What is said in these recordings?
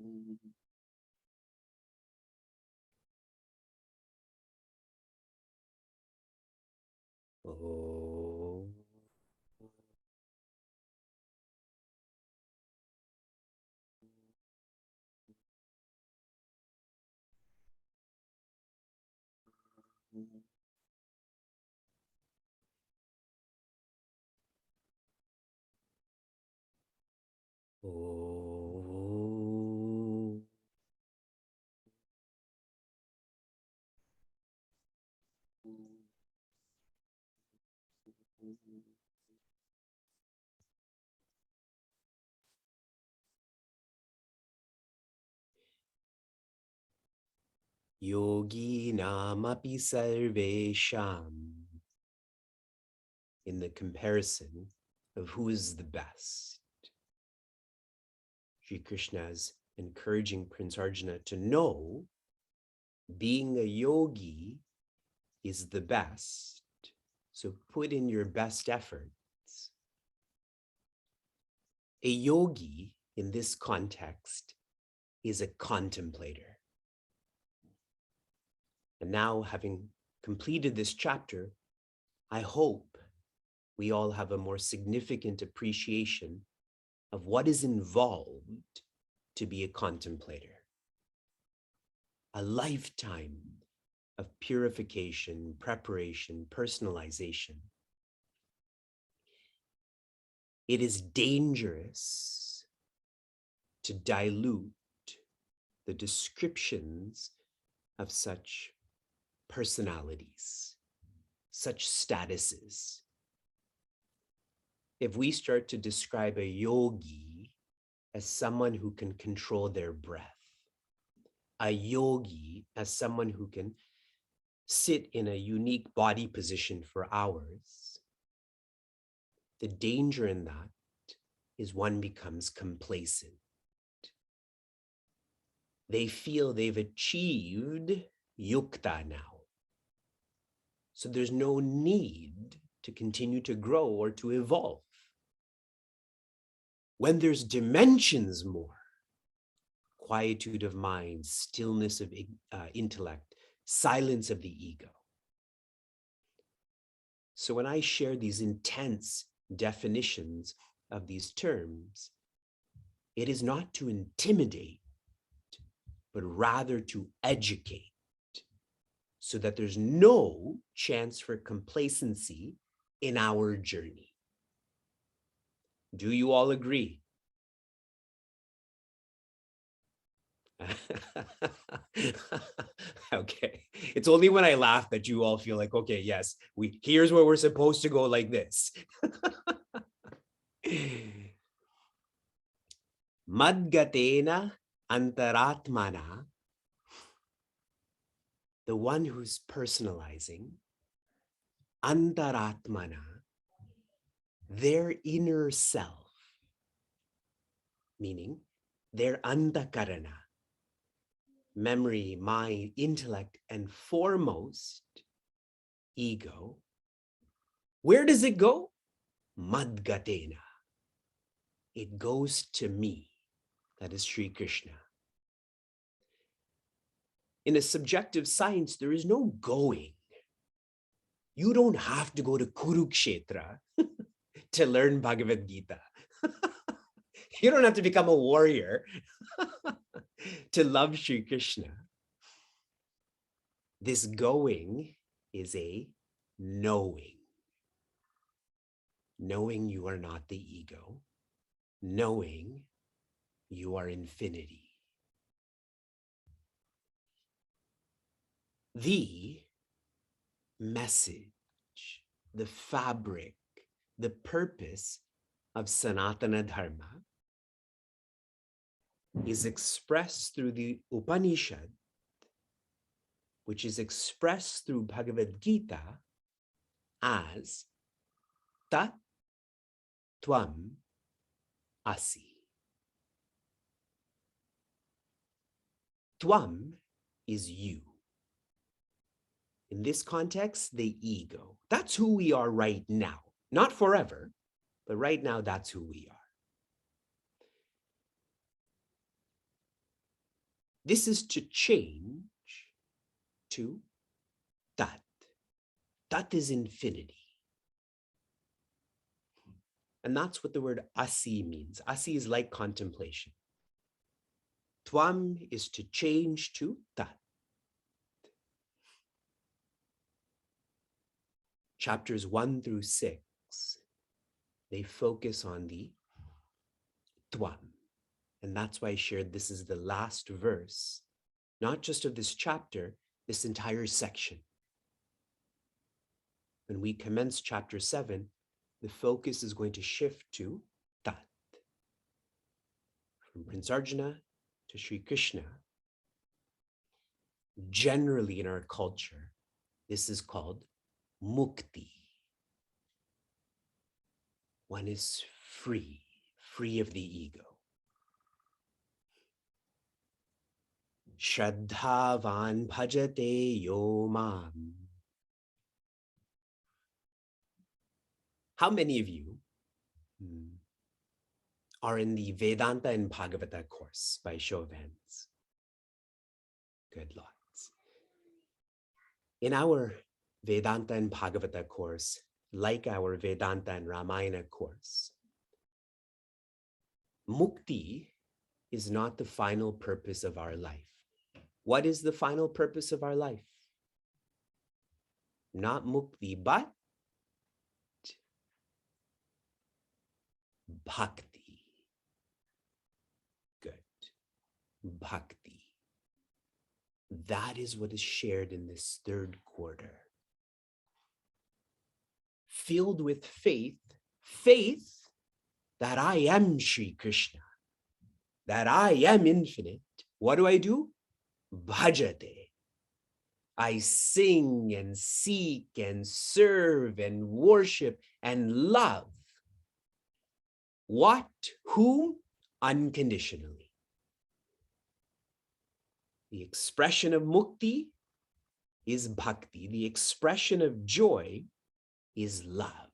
Oh. Oh. Yogi namapi sarvesham. In the comparison of who is the best, Sri Krishna is encouraging Prince Arjuna to know being a yogi is the best. So put in your best efforts. A yogi in this context is a contemplator. And now, having completed this chapter, I hope we all have a more significant appreciation of what is involved to be a contemplator. A lifetime of purification, preparation, personalization. It is dangerous to dilute the descriptions of such personalities, such statuses. If we start to describe a yogi as someone who can control their breath, a yogi as someone who can sit in a unique body position for hours, the danger in that is one becomes complacent. They feel they've achieved yukta now. So there's no need to continue to grow or to evolve. When there's dimensions more, quietude of mind, stillness of intellect, silence of the ego. So when I share these intense definitions of these terms, it is not to intimidate, but rather to educate, so that there's no chance for complacency in our journey. Do you all agree? Okay. It's only when I laugh that you all feel like, okay, yes, here's where we're supposed to go like this. Madgatena antaratmana, the one who's personalizing, antaratmana, their inner self, meaning their antakarana, memory, mind, intellect, and foremost, ego. Where does it go? Madgatena. It goes to me. That is Sri Krishna. In a subjective science, there is no going. You don't have to go to Kurukshetra to learn Bhagavad Gita. You don't have to become a warrior to love Sri Krishna. This going is a knowing. Knowing you are not the ego. Knowing you are infinity. The message, the fabric, the purpose of Sanatana Dharma is expressed through the Upanishad, which is expressed through Bhagavad Gita as Tat Tvam Asi. Tvam is you. In this context, the ego. That's who we are right now. Not forever, but right now, that's who we are. This is to change to Tat. Tat is infinity. And that's what the word asi means. Asi is like contemplation. Tvam is to change to Tat. Chapters 1 through 6, they focus on the Tvam. And that's why I shared this is the last verse, not just of this chapter, this entire section. When we commence chapter 7, the focus is going to shift to Tat. From Prince Arjuna to Sri Krishna. Generally in our culture, this is called mukti. One is free, free of the ego. Shraddhavan bhajate yo mam. How many of you are in the Vedanta and Bhagavata course by show of hands? Good lots. In our Vedanta and Bhagavata course, like our Vedanta and Ramayana course, mukti is not the final purpose of our life. What is the final purpose of our life? Not mukti, but bhakti. Good. Bhakti. That is what is shared in this third quarter. Filled with faith, faith that I am Sri Krishna, that I am infinite. What do? Bhajate. I sing and seek and serve and worship and love. What? Whom? Unconditionally. The expression of mukti is bhakti. The expression of joy is love.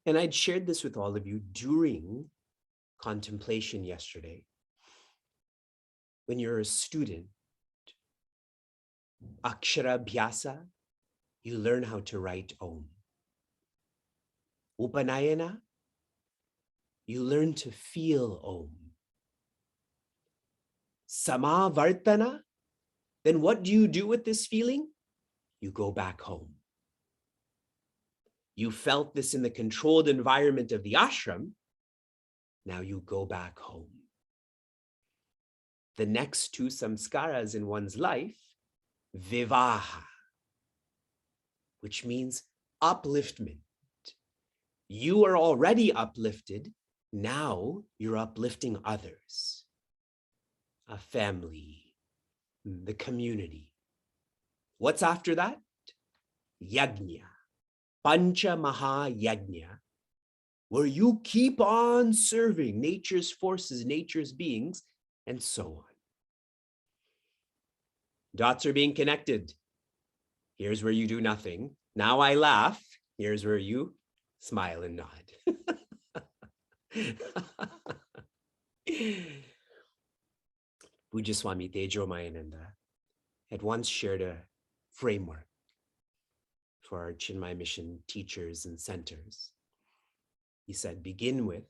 And I'd shared this with all of you during contemplation yesterday. When you're a student, akshara abhyasa, you learn how to write Om. Upanayana, you learn to feel Om. Samavartana, then what do you do with this feeling? You go back home. You felt this in the controlled environment of the ashram. Now you go back home. The next two samskaras in one's life, vivaha, which means upliftment. You are already uplifted. Now you're uplifting others, a family, the community. What's after that? Yajna, Pancha Maha Yajna, where you keep on serving nature's forces, nature's beings, and so on. Dots are being connected. Here's where you do nothing. Now I laugh. Here's where you smile and nod. Pujya Swami Tejo Mayananda had once shared a framework for our Chinmaya Mission teachers and centers. He said, begin with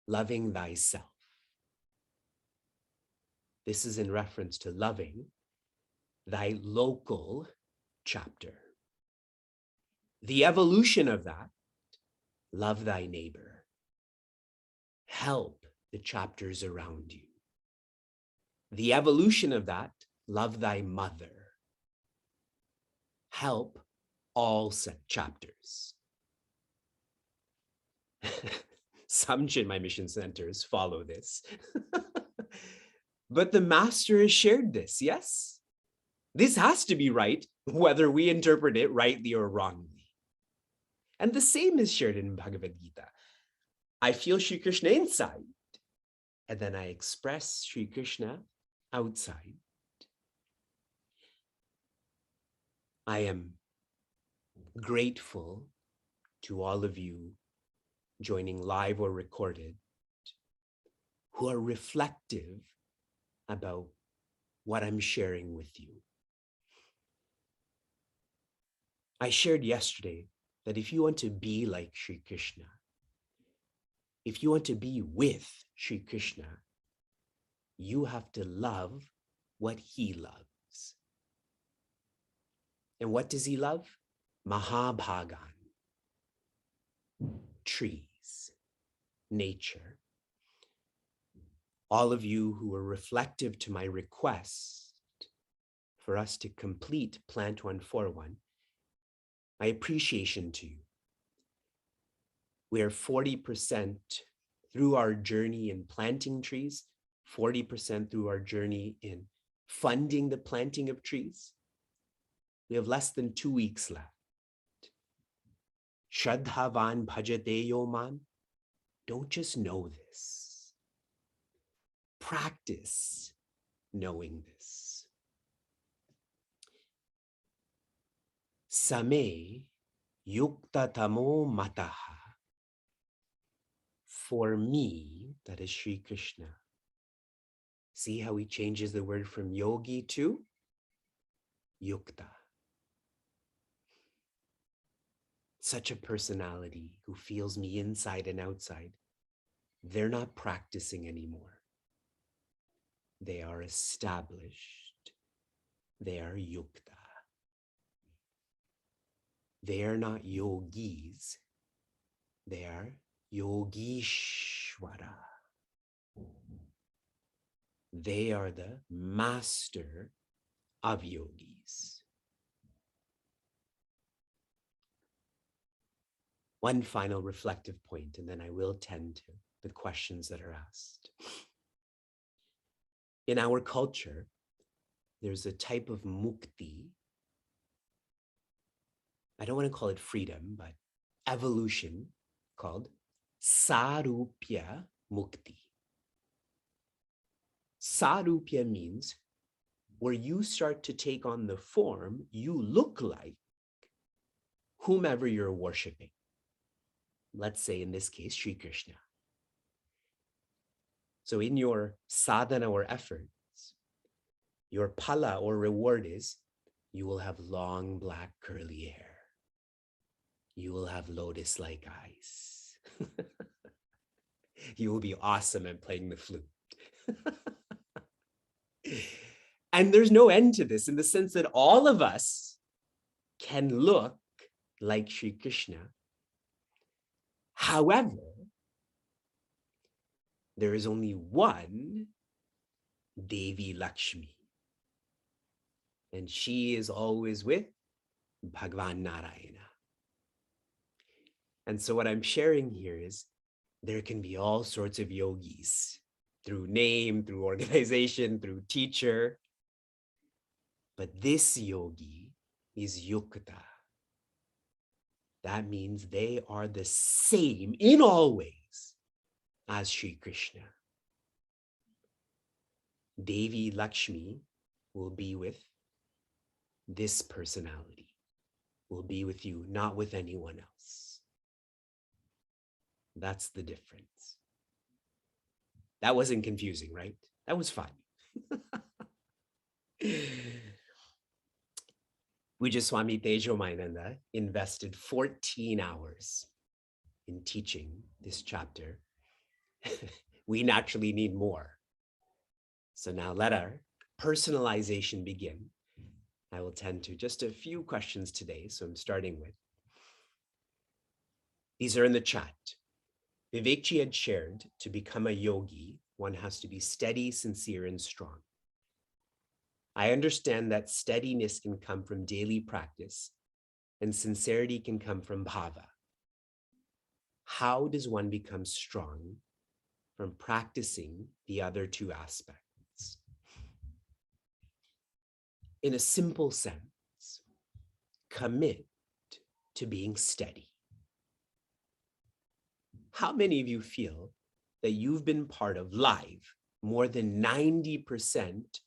loving thyself. This is in reference to loving thy local chapter. The evolution of that, love thy neighbor. Help the chapters around you. The evolution of that, love thy mother. Help all chapters. Some Chinmaya Mission centers follow this. But the master has shared this, yes? This has to be right, whether we interpret it rightly or wrongly. And the same is shared in Bhagavad Gita. I feel Sri Krishna inside, and then I express Sri Krishna outside. I am grateful to all of you joining live or recorded, who are reflective about what I'm sharing with you. I shared yesterday that if you want to be like Sri Krishna, if you want to be with Sri Krishna, you have to love what he loves. And what does he love? Mahabhagan, trees, nature. All of you who were reflective to my request for us to complete Plant 141, my appreciation to you. We are 40% through our journey in planting trees, 40% through our journey in funding the planting of trees. We have less than 2 weeks left. Shraddhavan bhajate yoman. Don't just know this. Practice knowing this. Same yukta tamo mataha. For me, that is Sri Krishna. See how he changes the word from yogi to yukta. Such a personality who feels me inside and outside. They're not practicing anymore. They are established. They are yukta. They are not yogis. They are yogishwara. They are the master of yogis. One final reflective point, and then I will tend to the questions that are asked. In our culture, there's a type of mukti. I don't want to call it freedom, but evolution called sarupya mukti. Sarupya means where you start to take on the form, you look like whomever you're worshiping. Let's say in this case, Sri Krishna. So in your sadhana or efforts, your phala or reward is you will have long black curly hair. You will have lotus-like eyes. You will be awesome at playing the flute. And there's no end to this in the sense that all of us can look like Sri Krishna. However, there is only one Devi Lakshmi. And she is always with Bhagavan Narayana. And so what I'm sharing here is there can be all sorts of yogis through name, through organization, through teacher. But this yogi is yukta. That means they are the same in all ways as Sri Krishna. Devi Lakshmi will be with this personality, will be with you, not with anyone else. That's the difference. That wasn't confusing, right? That was fun. Vijayaswami Tejomayananda invested 14 hours in teaching this chapter. We naturally need more. So now let our personalization begin. I will tend to just a few questions today, so I'm starting with. These are in the chat. Vivekji had shared, to become a yogi, one has to be steady, sincere, and strong. I understand that steadiness can come from daily practice and sincerity can come from bhava. How does one become strong from practicing the other two aspects? In a simple sense, commit to being steady. How many of you feel that you've been part of live more than 90%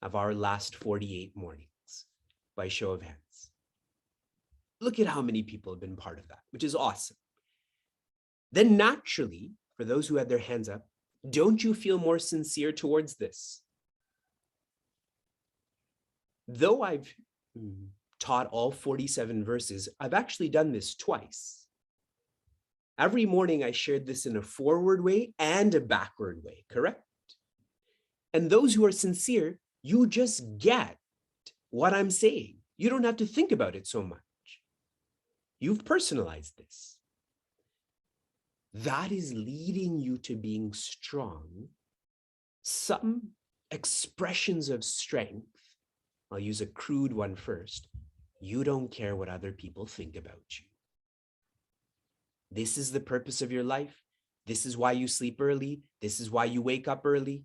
of our last 48 mornings by show of hands? Look at how many people have been part of that, which is awesome. Then naturally, for those who had their hands up, Don't you feel more sincere towards this? Though I've taught all 47 verses, I've actually done this twice. Every morning I shared this in a forward way and a backward way, correct? And those who are sincere, you just get what I'm saying. You don't have to think about it so much. You've personalized this. That is leading you to being strong. Some expressions of strength, I'll use a crude one first. You don't care what other people think about you. This is the purpose of your life. This is why you sleep early. This is why you wake up early.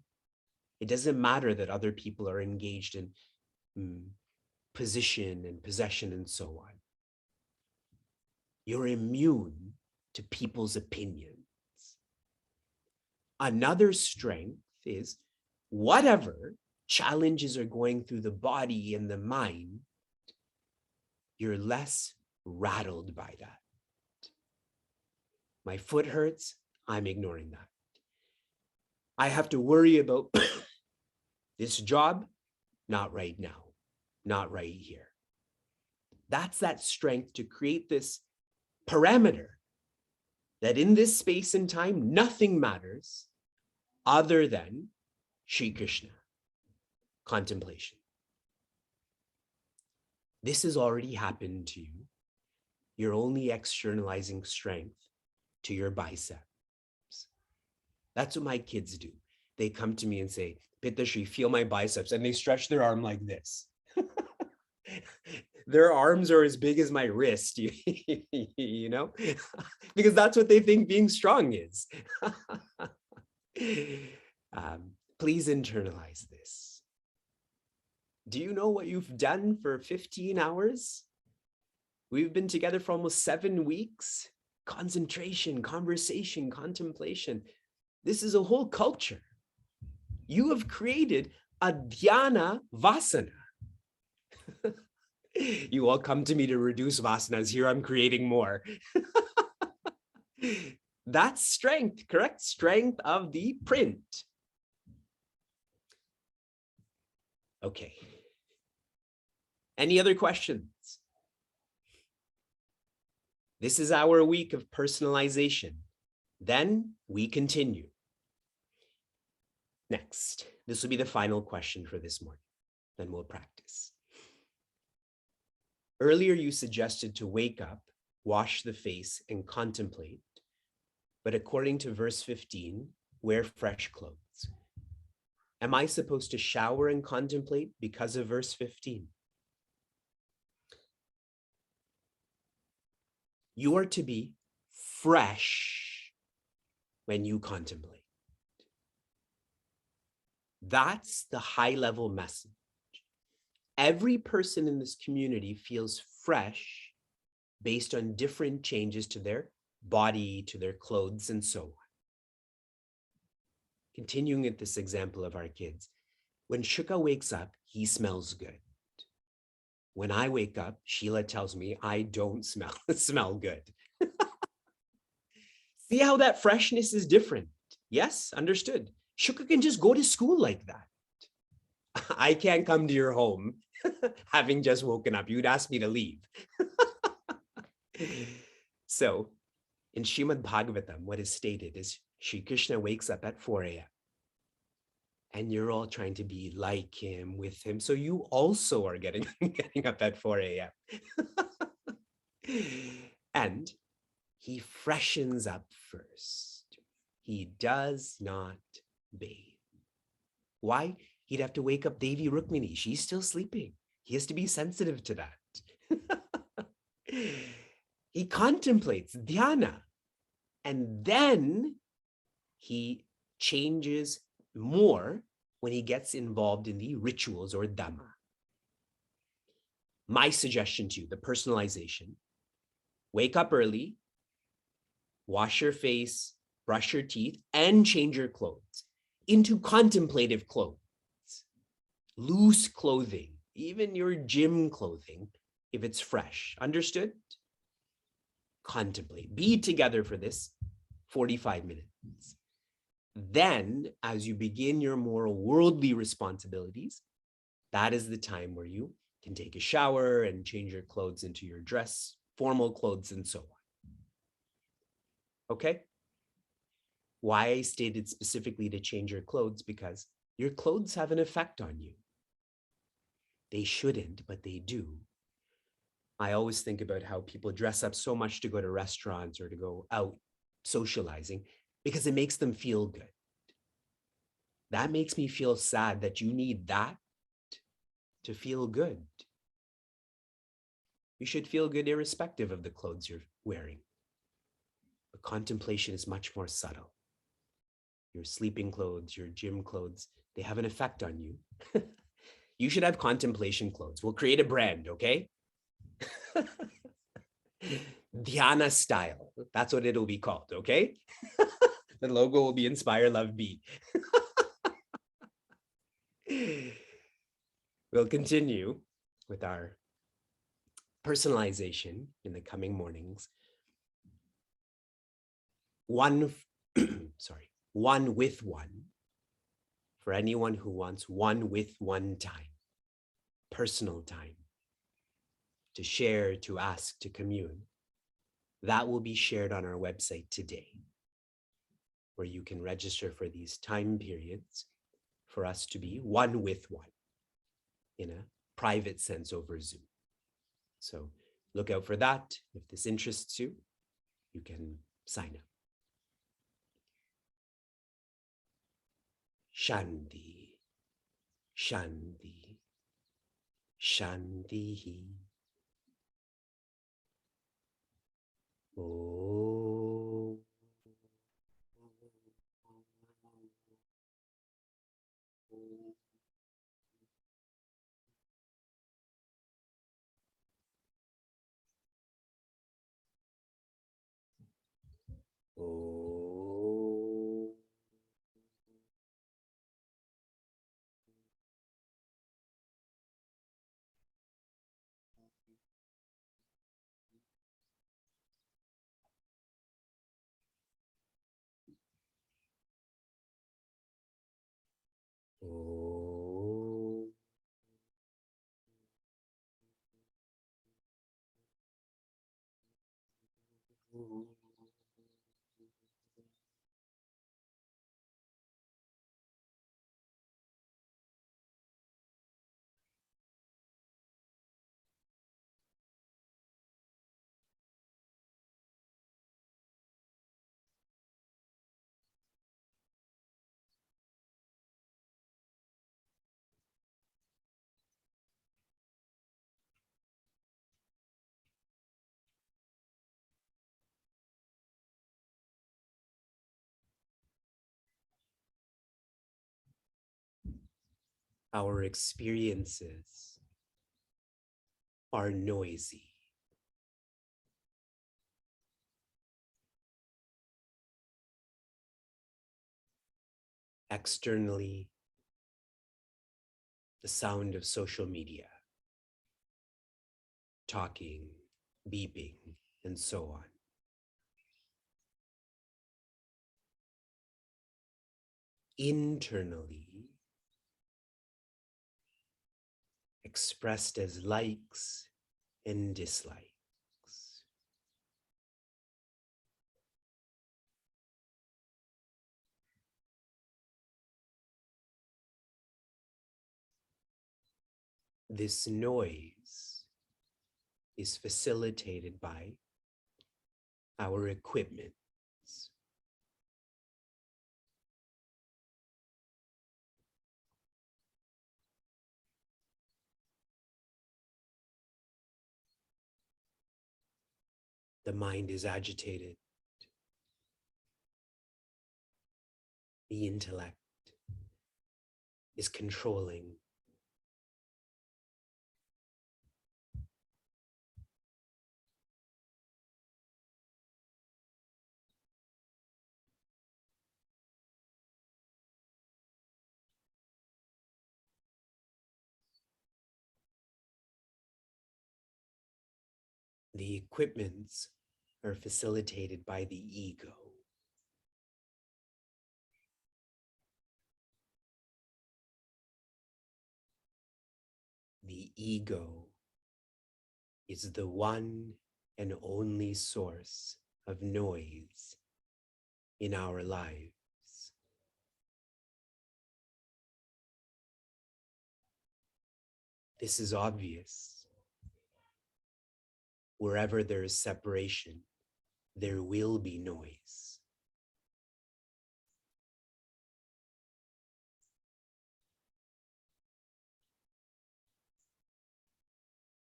It doesn't matter that other people are engaged in position and possession and so on. You're immune to people's opinions. Another strength is whatever challenges are going through the body and the mind, you're less rattled by that. My foot hurts, I'm ignoring that. I have to worry about this job, not right now, not right here. That's that strength to create this parameter that in this space and time, nothing matters other than Shri Krishna, contemplation. This has already happened to you. You're only externalizing strength to your biceps. That's what my kids do. They come to me and say, Pitashri, feel my biceps. And they stretch their arm like this. Their arms are as big as my wrist, you know, because that's what they think being strong is. Please internalize this. Do you know what you've done for 15 hours? We've been together for almost 7 weeks. Concentration, conversation, contemplation. This is a whole culture. You have created a dhyana vasana. You all come to me to reduce vasanas. Here I'm creating more. That's strength, correct? Strength of the print. Okay. Any other questions? This is our week of personalization. Then we continue. Next, this will be the final question for this morning. Then we'll practice. Earlier, you suggested to wake up, wash the face, and contemplate. But according to verse 15, wear fresh clothes. Am I supposed to shower and contemplate because of verse 15? You are to be fresh when you contemplate. That's the high-level message. Every person in this community feels fresh based on different changes to their body, to their clothes, and so on. Continuing at this example of our kids, when Shuka wakes up, he smells good. When I wake up, Sheila tells me I don't smell good. See how that freshness is different? Yes, understood. Shuka can just go to school like that. I can't come to your home having just woken up. You'd ask me to leave. So in Srimad Bhagavatam, what is stated is Shri Krishna wakes up at 4 a.m. and you're all trying to be like him, with him. So you also are getting up at 4 a.m. And he freshens up first. He does not bathe. Why? He'd have to wake up Devi Rukmini. She's still sleeping. He has to be sensitive to that. He contemplates dhyana. And then he changes more when he gets involved in the rituals or dhamma. My suggestion to you, the personalization, wake up early, wash your face, brush your teeth, and change your clothes into contemplative clothes. Loose clothing, even your gym clothing, if it's fresh. Understood? Contemplate. Be together for this 45 minutes. Then, as you begin your more worldly responsibilities, that is the time where you can take a shower and change your clothes into your dress, formal clothes, and so on. Okay? Why I stated specifically to change your clothes, because your clothes have an effect on you. They shouldn't, but they do. I always think about how people dress up so much to go to restaurants or to go out socializing because it makes them feel good. That makes me feel sad that you need that to feel good. You should feel good irrespective of the clothes you're wearing. But contemplation is much more subtle. Your sleeping clothes, your gym clothes, they have an effect on you. You should have contemplation clothes. We'll create a brand, okay? Dhyana style. That's what it'll be called, okay? The logo will be Inspire, Love, Be. We'll continue with our personalization in the coming mornings. One with one, for anyone who wants one with one time, personal time, to share, to ask, to commune. That will be shared on our website today, where you can register for these time periods for us to be one with one in a private sense over Zoom. So look out for that. If this interests you, you can sign up. Shanti, Shanti, Shanti. Oh. Oh. Oh. Our experiences are noisy. Externally, the sound of social media, talking, beeping, and so on. Internally, expressed as likes and dislikes. This noise is facilitated by our equipments. The mind is agitated. The intellect is controlling. The equipments are facilitated by the ego. the ego is the one and only source of noise in our lives. This is obvious. Wherever there is separation, there will be noise.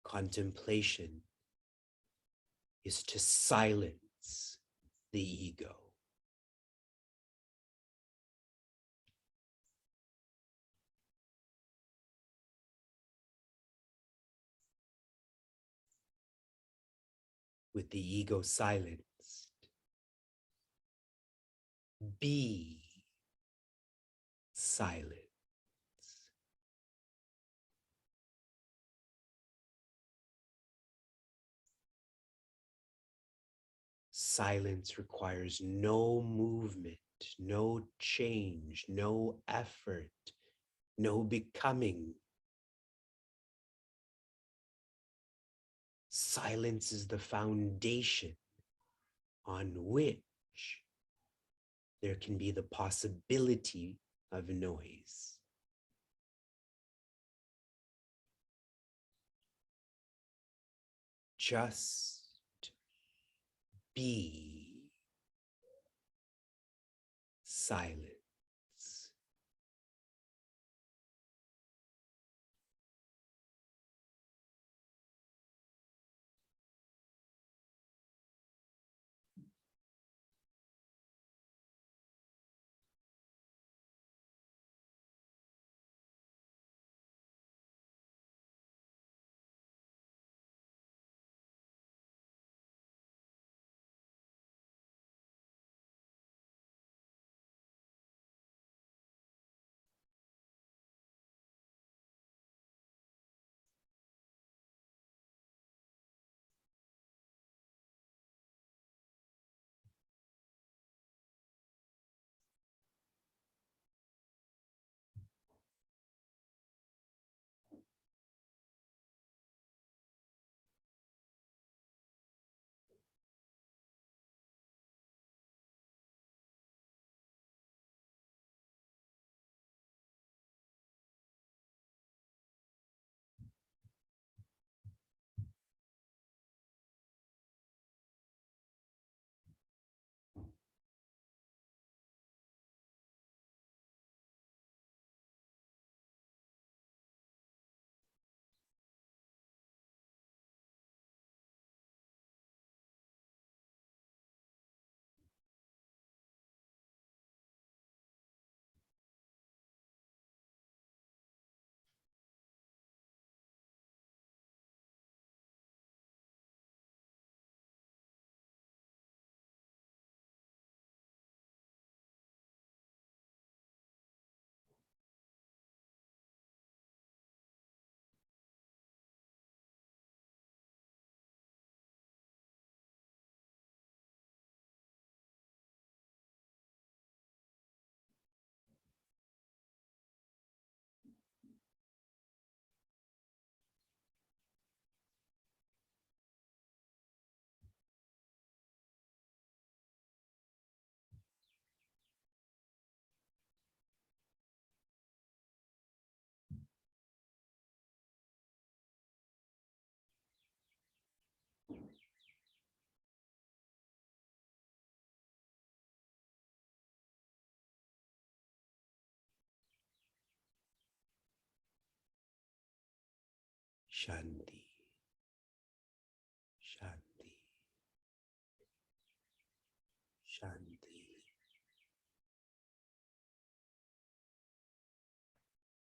Contemplation is to silence the ego. With the ego silenced, be silent. Silence requires no movement, no change, no effort, no becoming. Silence is the foundation on which there can be the possibility of noise. Just be silence. Shanti.